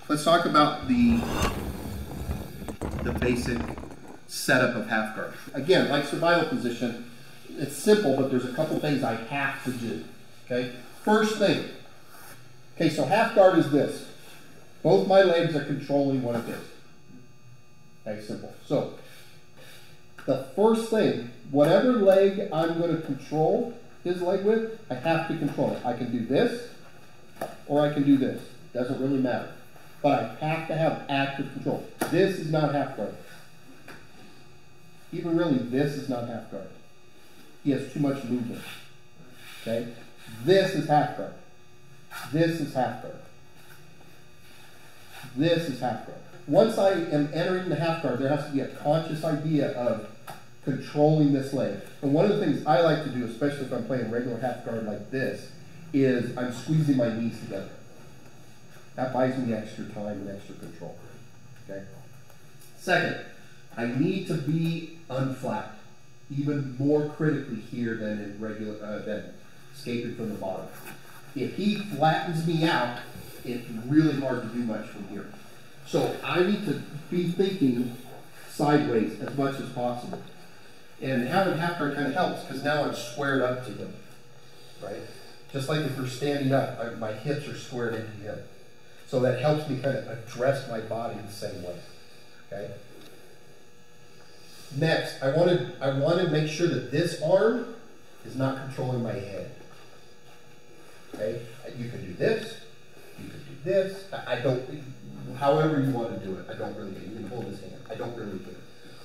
let's talk about the basic setup of half guard. Again, like survival position, it's simple, but there's a couple things I have to do. Okay, first thing. Okay, so half guard is this. Both my legs are controlling one of this. Okay, simple. So the first thing, whatever leg I'm going to control his leg with, I have to control it. I can do this, or I can do this. Doesn't really matter. But I have to have active control. This is not half guard. Even really, this is not half guard. He has too much movement. Okay? This is half guard. This is half guard. This is half guard. Once I am entering the half guard, there has to be a conscious idea of controlling this leg. And one of the things I like to do, especially if I'm playing regular half guard like this, is I'm squeezing my knees together. That buys me extra time and extra control. Okay? Second, I need to be unflapped, even more critically here than in regular than escaping from the bottom. If he flattens me out, it's really hard to do much from here. So I need to be thinking sideways as much as possible. And having half guard kind of helps because now I'm squared up to him, right? Just like if we're standing up, my hips are squared into him. So that helps me kind of address my body the same way, okay? Next, I want to make sure that this arm is not controlling my head, okay? You can do this, you can do this. I don't, however you want to do it, I don't really care. You can hold his hand, I don't really care.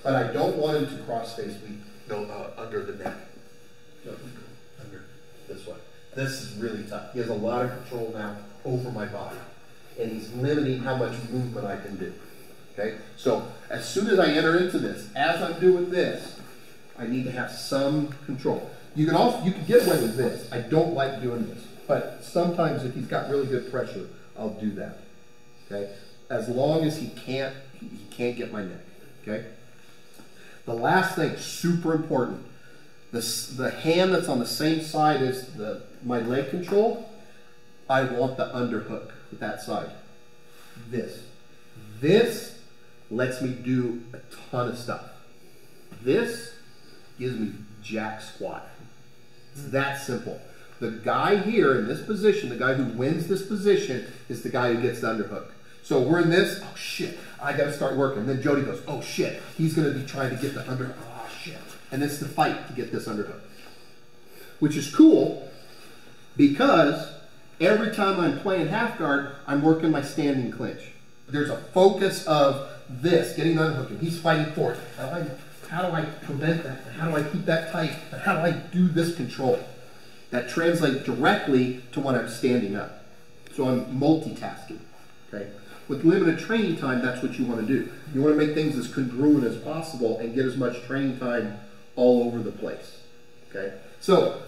But I don't want him to cross face me under the neck. No, under this way. This is really tough. He has a lot of control now over my body. And he's limiting how much movement I can do. Okay? So as soon as I enter into this, as I'm doing this, I need to have some control. You can get away with this. I don't like doing this. But sometimes if he's got really good pressure, I'll do that. Okay? As long as he can't get my neck. Okay? The last thing, super important, the hand that's on the same side as my leg control, I want the underhook with that side. This lets me do a ton of stuff. This gives me jack squat. It's that simple. The guy here in this position, the guy who wins this position, is the guy who gets the underhook. So we're in this, oh shit, I gotta start working. And then Jody goes, oh shit, he's gonna be trying to get the underhook, oh shit. And it's the fight to get this underhook. Which is cool, because every time I'm playing half guard, I'm working my standing clinch. There's a focus of this, getting the underhook, and he's fighting for it. How do I prevent that? How do I keep that tight? How do I do this control? That translates directly to when I'm standing up. So I'm multitasking, okay? With limited training time, that's what you want to do. You want to make things as congruent as possible and get as much training time all over the place, okay? So,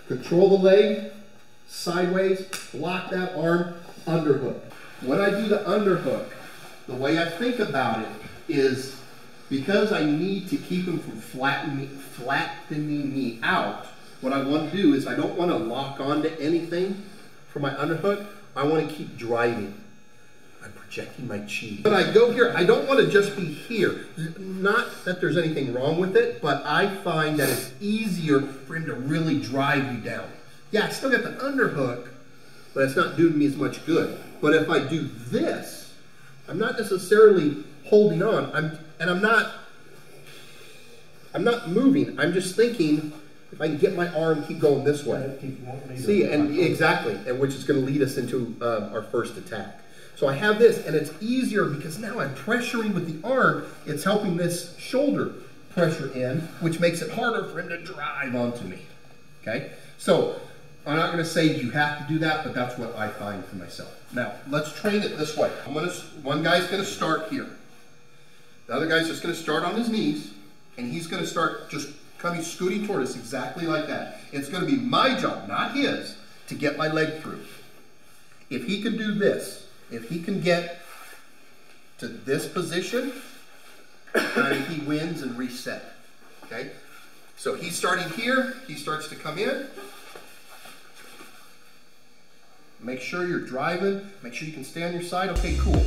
control the leg, sideways, block that arm, underhook. When I do the underhook, the way I think about it is because I need to keep him from flattening me out, what I want to do is I don't want to lock onto anything for my underhook. I want to keep driving. I'm projecting my chi. But I go here, I don't want to just be here. Not that there's anything wrong with it, but I find that it's easier for him to really drive you down. Yeah, I still got the underhook, but it's not doing me as much good. But if I do this, I'm not necessarily holding on. I'm not moving. I'm just thinking if I can get my arm keep going this way. See, and exactly, and which is going to lead us into our first attack. So I have this, and it's easier because now I'm pressuring with the arm. It's helping this shoulder pressure in, which makes it harder for him to drive onto me. Okay? So I'm not going to say you have to do that, but that's what I find for myself. Now, let's train it this way. One guy's going to start here. The other guy's just going to start on his knees, and he's going to start just coming, scooting toward us exactly like that. It's going to be my job, not his, to get my leg through. If he can do this, if he can get to this position, he wins and reset. Okay? So he's starting here, he starts to come in. Make sure you're driving. Make sure you can stay on your side. Okay, cool.